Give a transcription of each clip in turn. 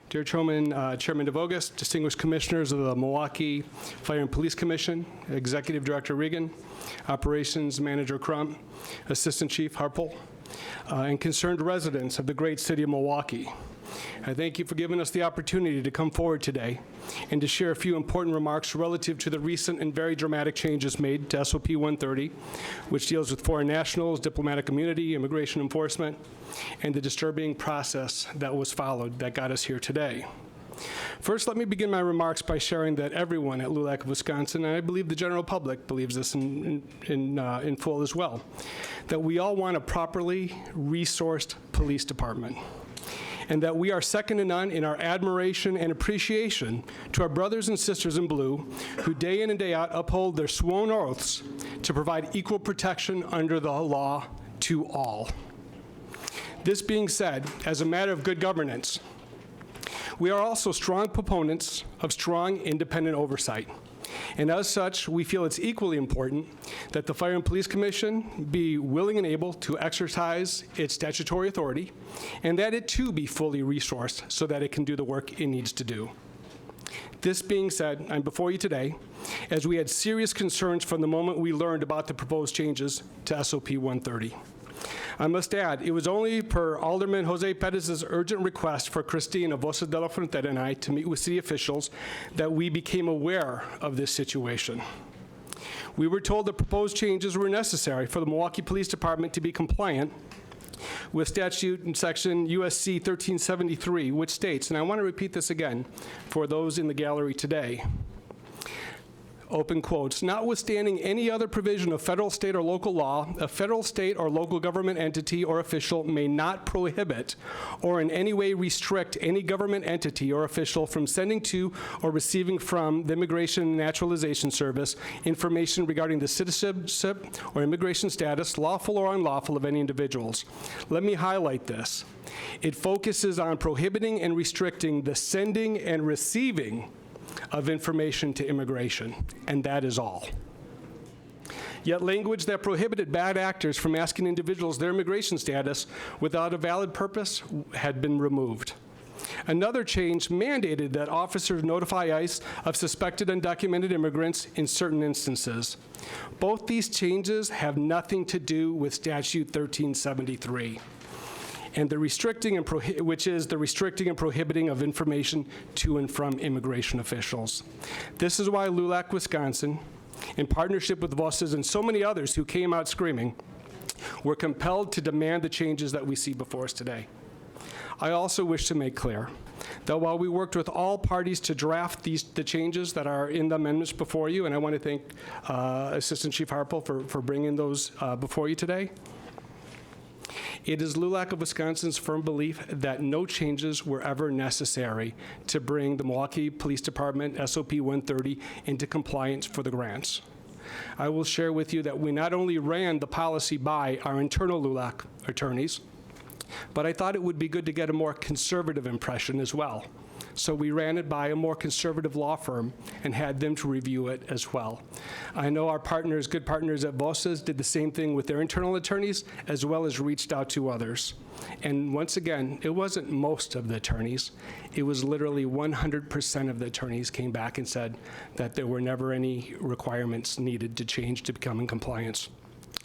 Dear Chairman DeVogus, distinguished commissioners of the Milwaukee Fire and Police Commission, Executive Director Regan, Operations Manager Crum, Assistant Chief Harpel, and concerned residents of the great city of Milwaukee. I thank you for giving us the opportunity to come forward today and to share a few important remarks relative to the recent and very dramatic changes made to SOP 130, which deals with foreign nationals, diplomatic immunity, immigration enforcement, and the disturbing process that was followed that got us here today. First, let me begin my remarks by sharing that everyone at LULAC of Wisconsin, and I believe the general public believes this in full as well, that we all want a properly resourced police department, and that we are second to none in our admiration and appreciation to our brothers and sisters in blue who day in and day out uphold their sworn oaths to provide equal protection under the law to all. This being said, as a matter of good governance, we are also strong proponents of strong independent oversight. And as such, we feel it's equally important that the Fire and Police Commission be willing and able to exercise its statutory authority, and that it too be fully resourced so that it can do the work it needs to do. This being said, I'm before you today as we had serious concerns from the moment we learned about the proposed changes to SOP 130. I must add, it was only per Alderman Jose Perez's urgent request for Christine of Voces de la Frontera and I to meet with city officials that we became aware of this situation. We were told the proposed changes were necessary for the Milwaukee Police Department to be compliant with statute in section USC 1373, which states, and I want to repeat this again for those in the gallery today, open quotes, notwithstanding any other provision of federal, state, or local law, a federal, state, or local government entity or official may not prohibit or in any way restrict any government entity or official from sending to or receiving from the Immigration and Naturalization Service information regarding the citizenship or immigration status, lawful or unlawful, of any individuals. Let me highlight this. It focuses on prohibiting and restricting the sending and receiving of information to immigration, and that is all. Yet language that prohibited bad actors from asking individuals their immigration status without a valid purpose had been removed. Another change mandated that officers notify ICE of suspected undocumented immigrants in certain instances. Both these changes have nothing to do with Statute 1373. And the restricting and which is the restricting and prohibiting of information to and from immigration officials. This is why LULAC, Wisconsin, in partnership with Voces and so many others who came out screaming, were compelled to demand the changes that we see before us today. I also wish to make clear that while we worked with all parties to draft the changes that are in the amendments before you, and I want to thank Assistant Chief Harpel for bringing those before you today, it is LULAC of Wisconsin's firm belief that no changes were ever necessary to bring the Milwaukee Police Department SOP 130 into compliance for the grants. I will share with you that we not only ran the policy by our internal LULAC attorneys, but I thought it would be good to get a more conservative impression as well. So we ran it by a more conservative law firm and had them to review it as well. I know our partners, good partners at Voces, did the same thing with their internal attorneys, as well as reached out to others. And once again, it wasn't most of the attorneys. It was literally 100% of the attorneys came back and said that there were never any requirements needed to change to become in compliance.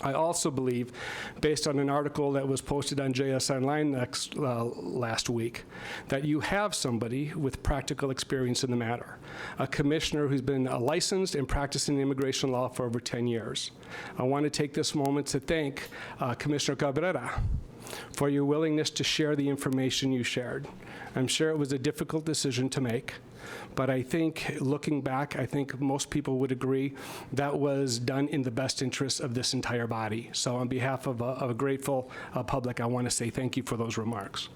I also believe, based on an article that was posted on JS Online last week, that you have somebody with practical experience in the matter, a commissioner who's been licensed and practicing immigration law for over 10 years. I want to take this moment to thank Commissioner Cabrera for your willingness to share the information you shared. I'm sure it was a difficult decision to make, but I think, looking back, I think most people would agree that was done in the best interest of this entire body. So on behalf of a grateful public, I want to say thank you for those remarks.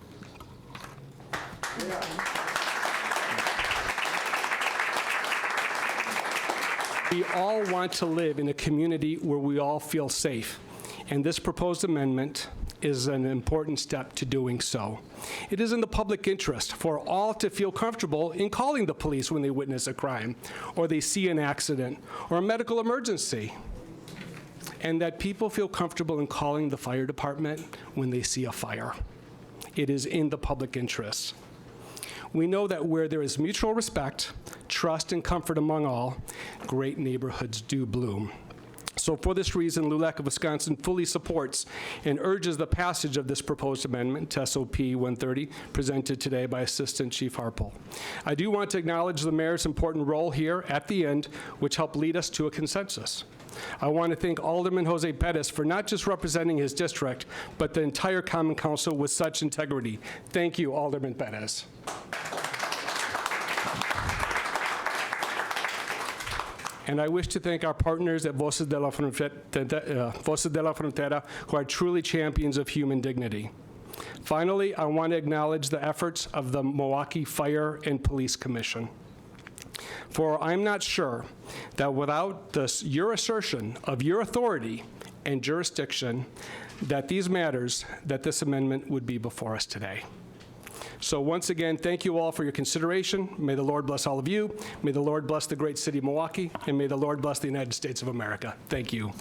We all want to live in a community where we all feel safe, and this proposed amendment is an important step to doing so. It is in the public interest for all to feel comfortable in calling the police when they witness a crime, or they see an accident, or a medical emergency, and that people feel comfortable in calling the fire department when they see a fire. It is in the public interest. We know that where there is mutual respect, trust, and comfort among all, great neighborhoods do bloom. So for this reason, LULAC of Wisconsin fully supports and urges the passage of this proposed amendment to SOP 130 presented today by Assistant Chief Harpel. I do want to acknowledge the mayor's important role here at the end, which helped lead us to a consensus. I want to thank Alderman Jose Pettis for not just representing his district, but the entire Common Council with such integrity. Thank you, Alderman Pettis. And I wish to thank our partners at Voces de la Frontera, who are truly champions of human dignity. Finally, I want to acknowledge the efforts of the Milwaukee Fire and Police Commission. For I'm not sure that without your assertion of your authority and jurisdiction, that these matters, that this amendment would be before us today. So once again, thank you all for your consideration. May the Lord bless all of you. May the Lord bless the great city of Milwaukee, and may the Lord bless the United States of America. Thank you.